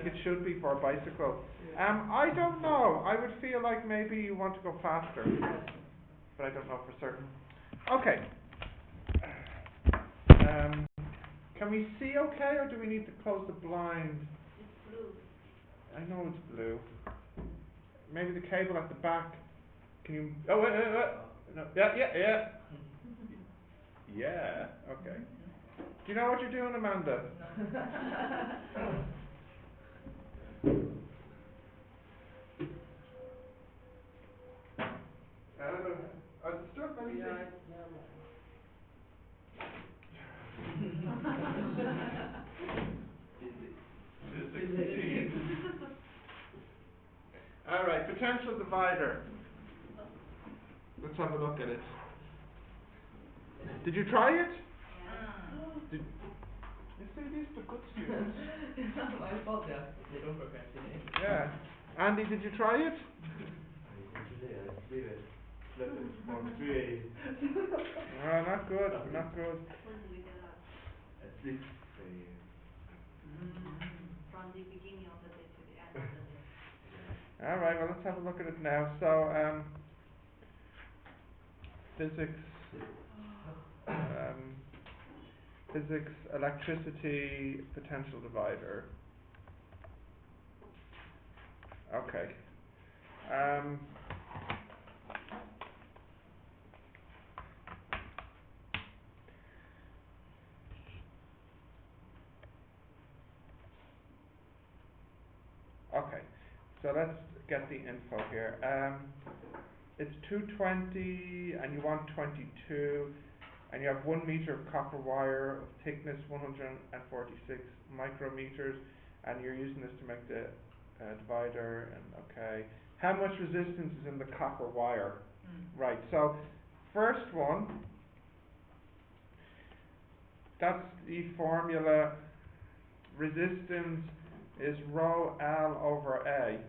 think it should be for a bicycle. I don't know. I would feel like maybe you want to go faster, but I don't know for certain. Okay. Can we see okay, or do we need to close the blind? It's blue. I know it's blue. Maybe the cable at the back. Can you? Oh wait. No. Yeah. Yeah. Okay. Do you know what you're doing, Amanda? Stuff. Let me see. All right, potential divider. Let's have a look at it. Did you try it? Yeah. You see, these are the good students. It's not my fault, yeah. They don't procrastinate. Yeah. Andy, did you try it? Not good, not good. What did you get up? From the beginning of the day to the end of the day. All right, well, let's have a look at it now. So, physics, electricity, potential divider. Okay. Okay, so let's get the info here. It's 220 and you want 22, and you have 1 meter of copper wire of thickness 146 micrometers, and you're using this to make the divider. And okay, how much resistance is in the copper wire? Right, so first one, that's the formula. Resistance is rho L over A.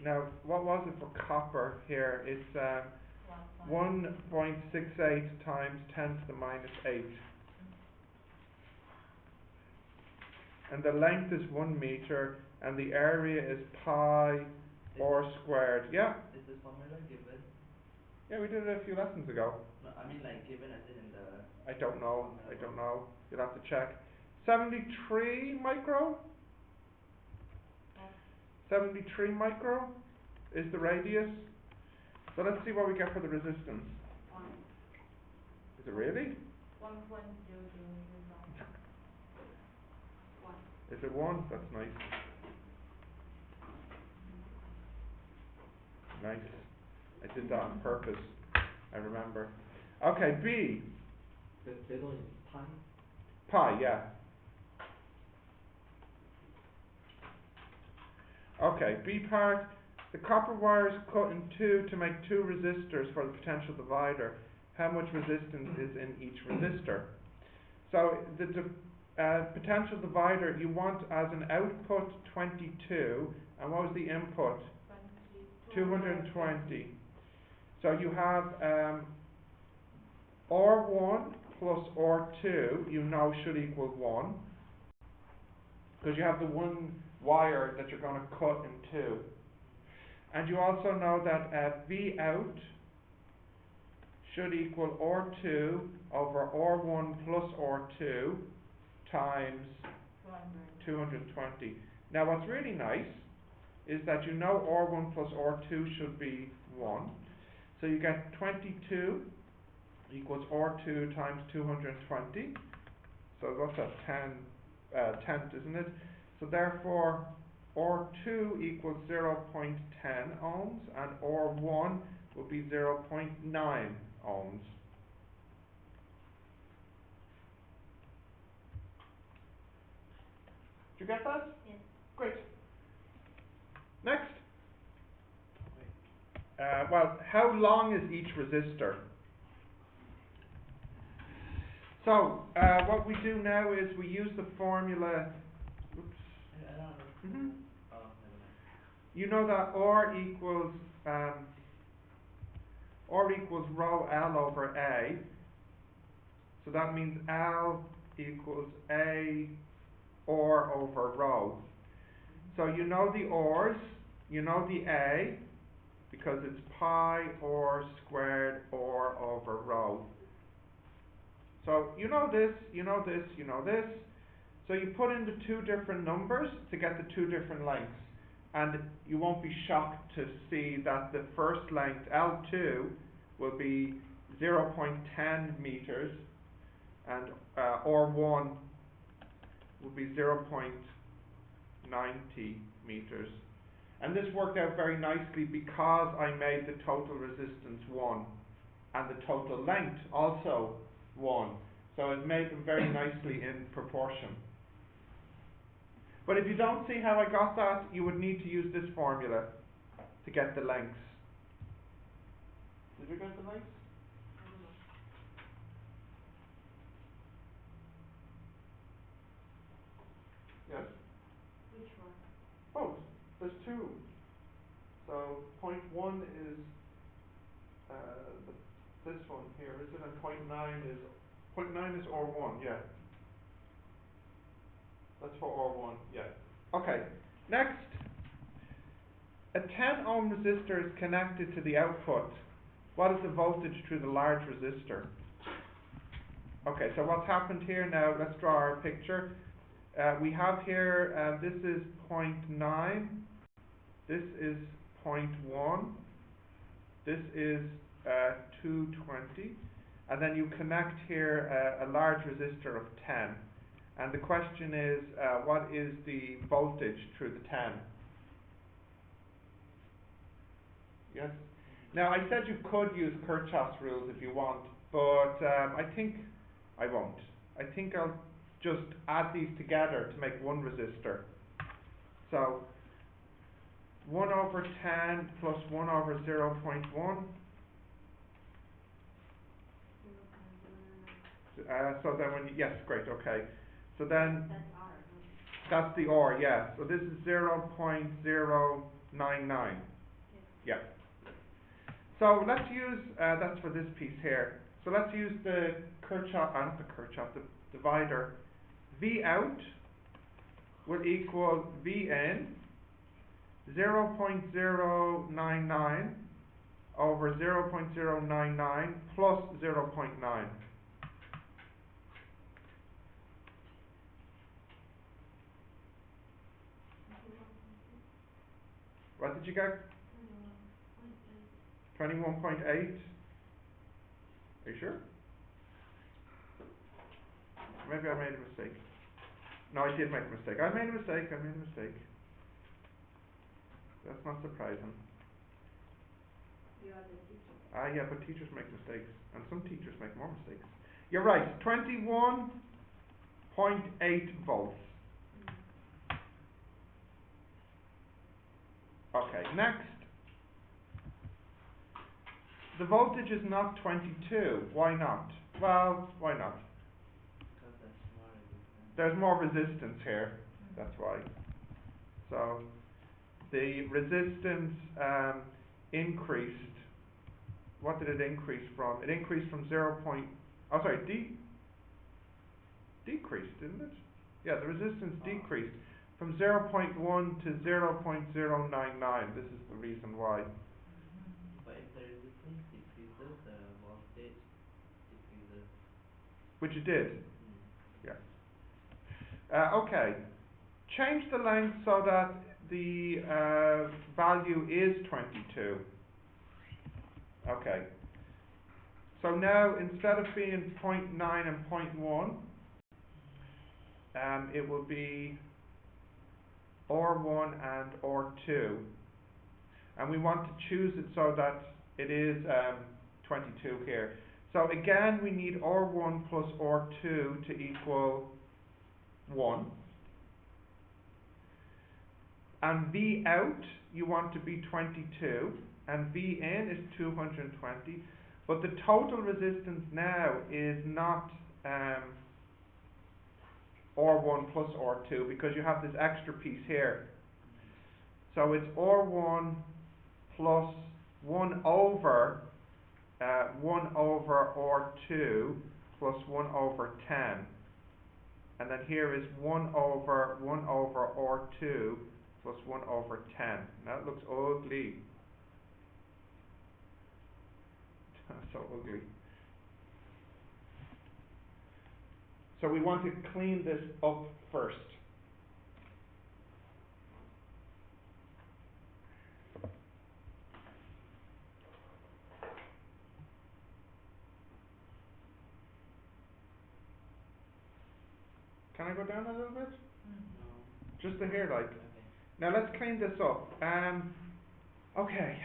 Now, what was it for copper here? It's 1.68 times 10 to the minus 8. And the length is 1 meter, and the area is pi r squared. Yeah? Is this formula given? Yeah, we did it a few lessons ago. No, I mean like given as in the... I don't know. You'll have to check. 73 micro? 73 micro is the radius. So let's see what we get for the resistance. 1. Is it really? 1.001. 1. Is it 1? That's nice. Nice. I did that on purpose. I remember. Okay, B. The one is pi? Pi, yeah. Okay, B part. The copper wire is cut in two to make 2 resistors for the potential divider. How much resistance is in each resistor? So the potential divider, you want as an output 22, and what was the input? 220. So you have R1 plus R2, you know, should equal 1, because you have the one wire that you're going to cut in 2. And you also know that V out should equal R2 over R1 plus R2 times 220. Now what's really nice is that you know R1 plus R2 should be 1. So you get 22 equals R2 times 220. So what's that? 10th, isn't it? So therefore R2 equals 0.10 ohms, and R1 will be 0.9 ohms. Did you get that? Yes. Great. Next. Well, how long is each resistor? So, what we do now is we use the formula. Oops. I don't know. Mm-hmm. Oh, never mind. You know that R equals rho L over A. So that means L equals A R over rho. So you know the R's, you know the A, because it's pi R squared R over rho. So you know this, you know this, you know this. So you put in the two different numbers to get the two different lengths. And you won't be shocked to see that the first length, L2, will be 0.10 meters, and R1 will be 0.90 meters. And this worked out very nicely because I made the total resistance 1 and the total length also 1. So it made them very nicely in proportion. But if you don't see how I got that, you would need to use this formula to get the lengths. Did you get the lengths? I don't know. Yes? Which one? Oh, there's two. So point 1 is this one here, is it? And point 9 is R1, yeah. That's for R1, yeah. Okay, next. A 10 ohm resistor is connected to the output. What is the voltage through the large resistor? Okay, so what's happened here now, let's draw our picture. We have here, this is point 9, this is point 1, this is 220, and then you connect here a large resistor of 10. And the question is, what is the voltage through the 10? Yes? Now, I said you could use Kirchhoff's rules if you want, but I think I won't. I think I'll just add these together to make one resistor. So, 1 over 10 plus 1 over 0.1. 0.099. So then when you, yes, great, okay. So then, That's R, that's the R, yeah. So this is 0.099. yes. Yeah. So let's use, that's for this piece here. So let's use the Kirchhoff, not the Kirchhoff, the divider. V out will equal V in 0.099 over 0.099 plus 0.9. What did you get? 21.8. Are you sure? Maybe I made a mistake. No, I did make a mistake. I made a mistake. That's not surprising. You are the teacher. Yeah, but teachers make mistakes. And some teachers make more mistakes. You're right. 21.8 volts. Okay, next. The voltage is not 22. Why not? Well, why not? Because that's more resistance. There's more resistance here. That's why. So, the resistance increased. What did it increase from? It increased from decreased, didn't it? Yeah, the resistance decreased from 0.1 to 0.099. This is the reason why. But if the resistance decreases, the voltage decreases. Which it did. Mm. Yeah. Okay. Change the length so that the value is 22. Okay. So now, instead of being 0.9 and 0.1, it will be R1 and R2. And we want to choose it so that it is 22 here. So again, we need R1 plus R2 to equal 1. And V out, you want to be 22. And V in is 220. But the total resistance now is not R1 plus R2 because you have this extra piece here. So it's R1 plus 1 over R2 plus 1 over 10. And then here is 1 over R2 plus 1 over 10. Now it looks ugly. So ugly. So we want to clean this up first. Can I go down a little bit? No. Just to here, like. Okay. Now let's clean this up. Okay.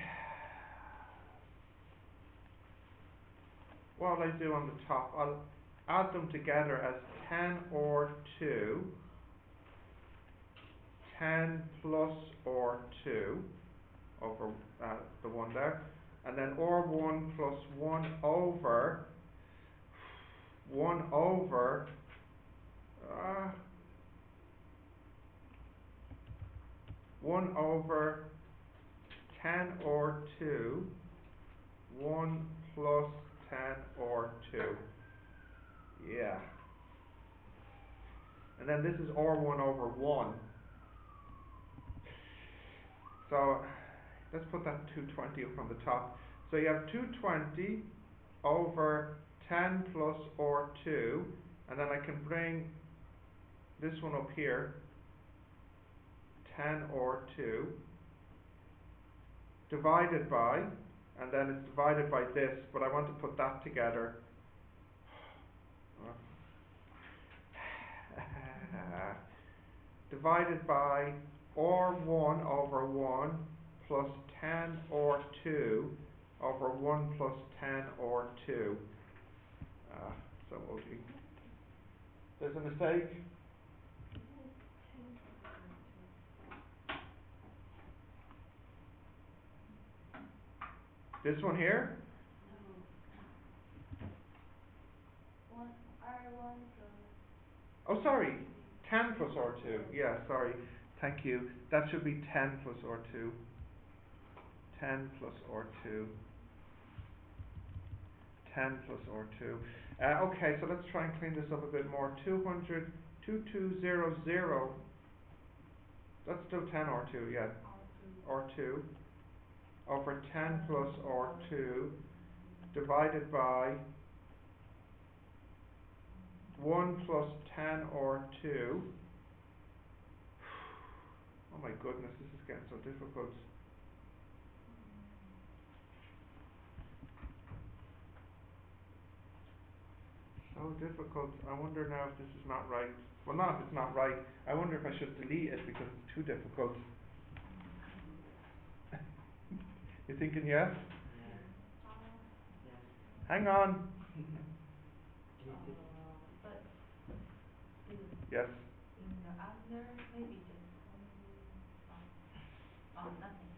What will I do on the top? I'll add them together as 10 or 2, 10 plus or 2 over the one there, and then or 1 plus 1 over 1 over uh, 1 over 10 or 2, 1 plus 10 or 2. Yeah. And then this is or 1 over 1. So let's put that 220 up on the top. So you have 220 over 10 plus or 2, and then I can bring this one up here, 10 or 2, divided by, and then it's divided by this, but I want to put that together. Divided by or 1 over 1 plus 10 or 2 over 1 plus 10 or 2. So ugly. There's a mistake. This one here? No. One, R1 plus. Oh, sorry. 10 plus R2. Yeah, sorry. Thank you. That should be 10 plus R2. 10 plus R2. 10 plus R2. Okay, so let's try and clean this up a bit more. 200, 2200. That's still 10 R2, yeah. R2 over 10 plus R2 divided by 1 plus 10 R2. Oh my goodness, this is getting so difficult. So difficult. I wonder now if this is not right. Well, not if it's not right. I wonder if I should delete it because it's too difficult. You thinking yes? Yeah. Yes. Hang on. But still, Yes. in the answer, maybe just only, nothing.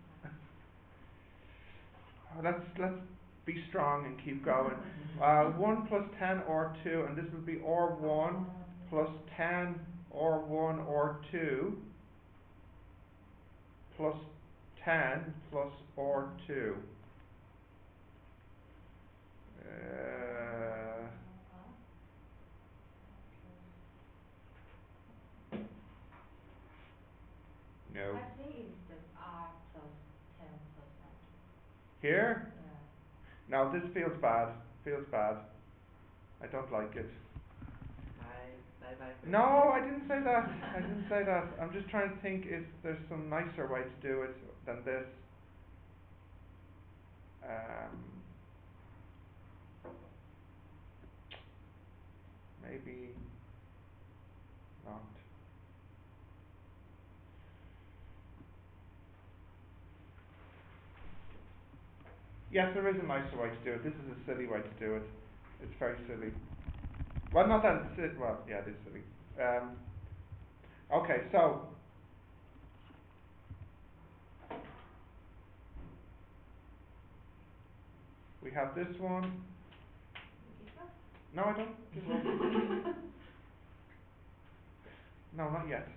Let's be strong and keep going. 1 plus 10 or 2, and this will be or 1 plus 10 or 1 or 2 plus 10 plus or 2. No. I think it's just R plus 10 plus R2. Here? Yeah. Now this feels bad. Feels bad. I don't like it. Bye. No, I didn't say that. I didn't say that. I'm just trying to think if there's some nicer way to do it than this. Maybe not. Yes, there is a nicer way to do it. This is a silly way to do it. It's very silly. Well, not that it's silly. Well, yeah, it is silly. Okay, so we have this one. No, I don't. Give up. No, not yet.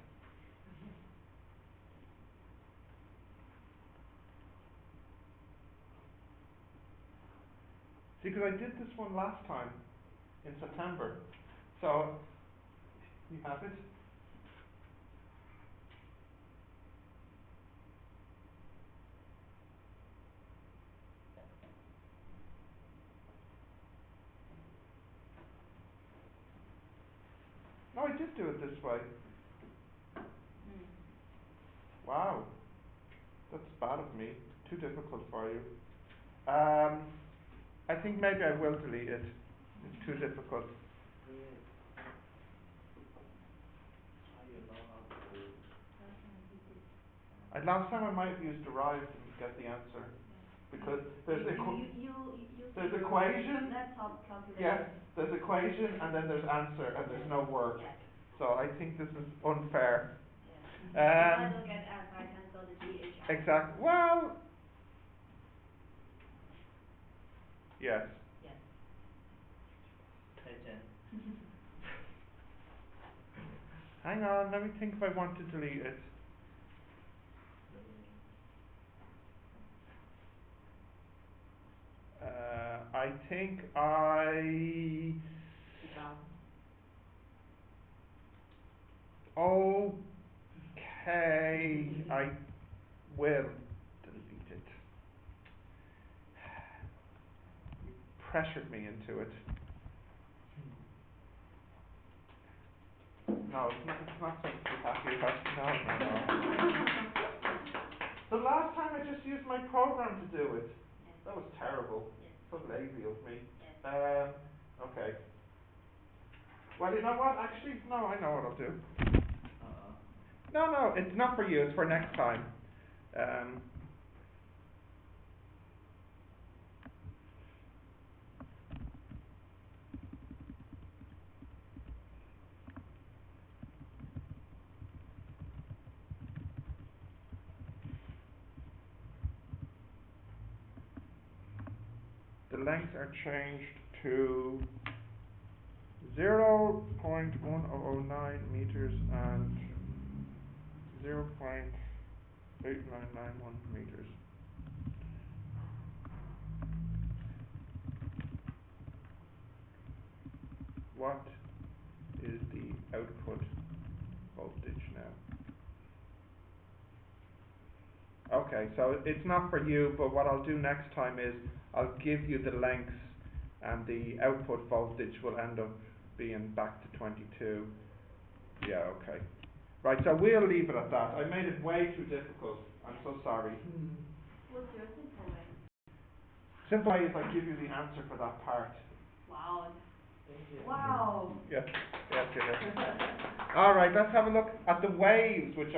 See, because I did this one last time in September. So you have it. No, I did do it this way. Mm. Wow. That's bad of me. Too difficult for you. I think maybe I will delete it. It's too difficult. Yes. How you know how to do it? Last time I did this. Last time I might have used derived and get the answer. Because there's there's equation, laptop calculator. yes, there's equation and then there's answer and there's no work. Yes. So I think this is unfair. Yes. If I Um, don't get F, I cancel the GH. exact. Well, yes. Yes. Hi Jen. Hang on, let me think if I want to delete it. I think 2000. okay, I will delete it. You pressured me into it. No, it's not something to be happy about. No. The last time I just used my program to do it. Yes. That was terrible. Yes. So lazy of me. Yes. Okay. Well, you know what? Actually, no, I know what I'll do. No, it's not for you. It's for next time. The lengths are changed to 0.1009 meters and 0.8991 meters. What is the output voltage now? Okay, so it's not for you, but what I'll do next time is I'll give you the lengths and the output voltage will end up being back to 22. Yeah, okay. Right, so we'll leave it at that. I made it way too difficult. I'm so sorry. What's your simple way? Simple way is I give you the answer for that part. Wow. Thank you. Wow. Yes, yes, yes. Alright, let's have a look at the waves which